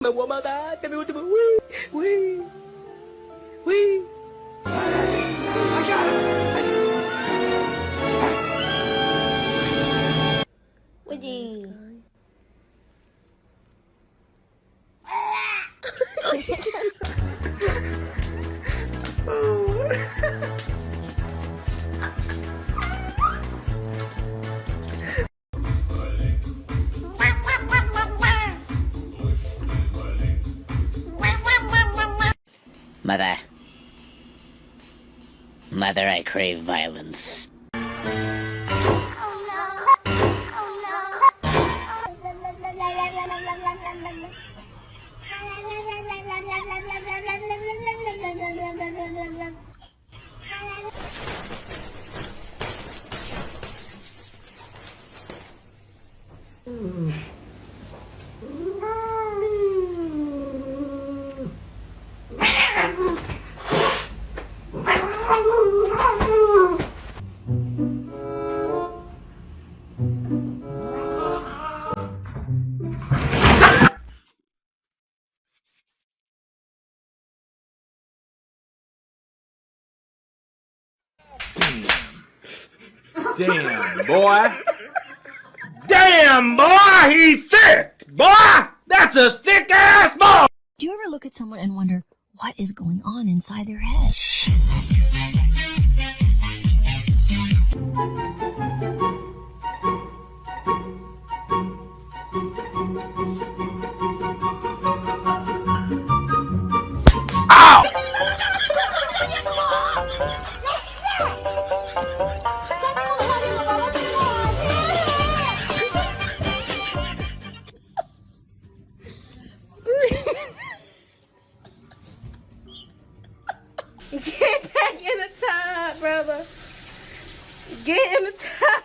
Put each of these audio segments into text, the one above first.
Me voy a matar, este es mi último. Uy, uy, uy. Oye. Mother. Mother, I crave violence. Damn, boy. Damn, boy, he's thick. Boy, that's a thick-ass boy. Do you ever look at someone and wonder what is going on inside their head? Get back in the tub, brother. Get in the tub.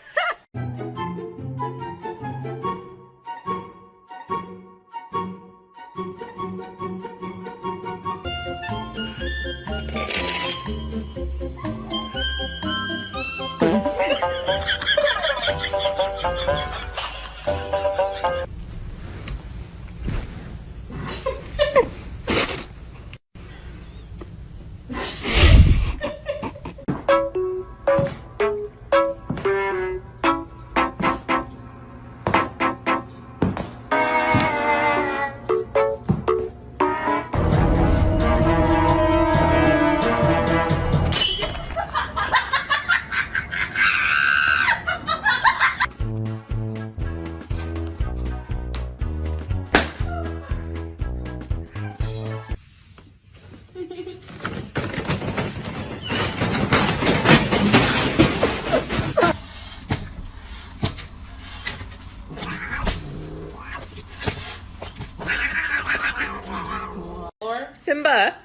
Simba,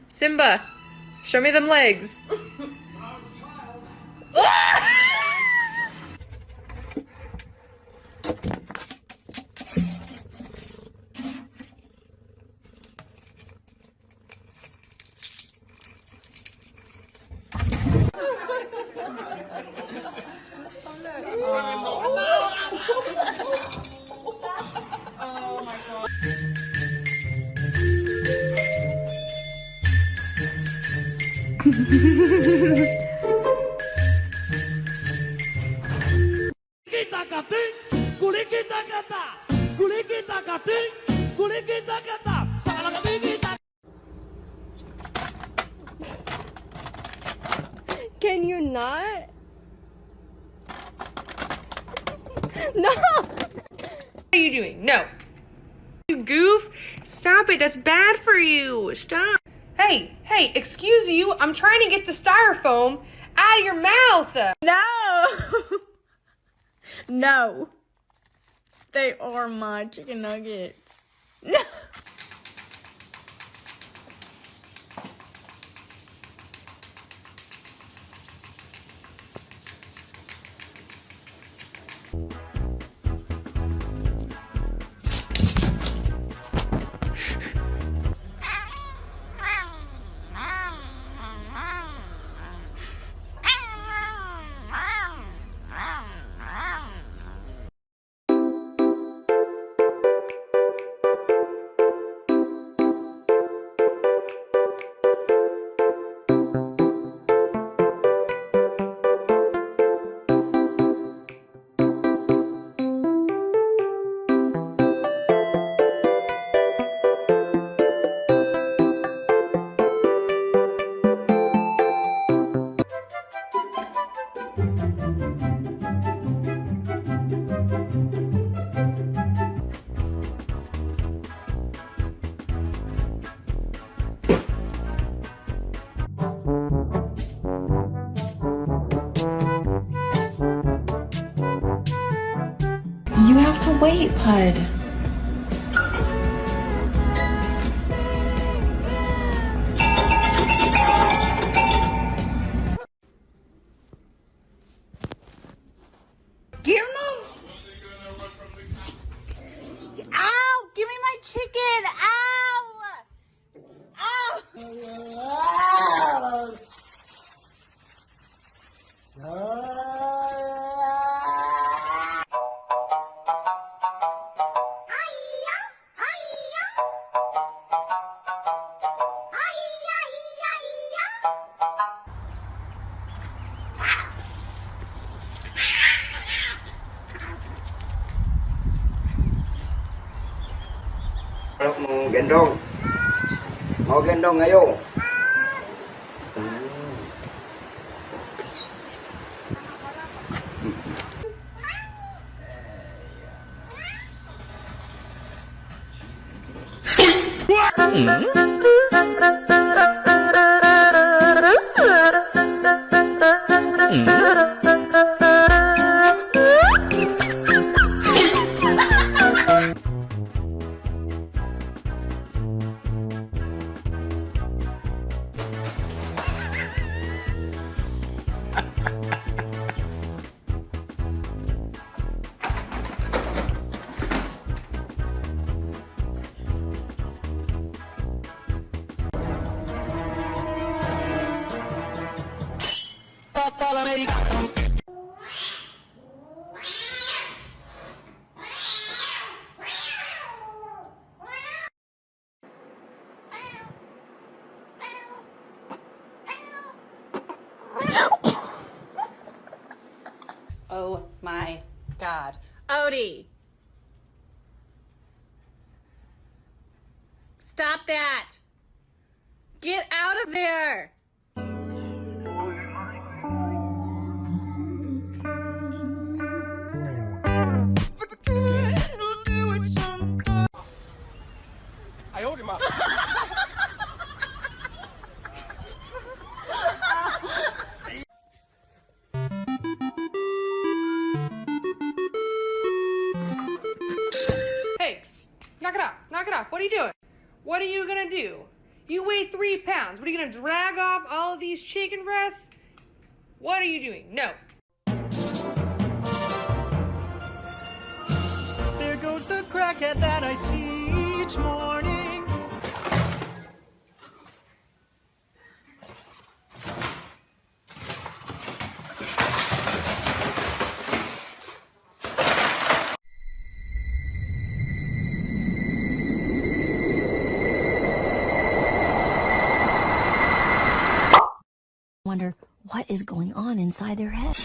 Simba, show me them legs. Can you not? No! What are you doing? No. You goof. Stop it. That's bad for you. Stop. Hey, hey, excuse you. I'm trying to get the styrofoam out of your mouth. No! No. They are my chicken nuggets. No! God. Guillermo? Ow! Give me my chicken! Ow! Ow! Mau gendong ayo. Oh my God. Odie! Stop that! Get out of there! I hold him up. Hey, knock it off. Knock it off. What are you doing? What are you gonna do? You weigh 3 pounds. What are you gonna drag off all of these chicken breasts? What are you doing? No. There goes the crackhead that I see each morning. Wonder what is going on inside their head.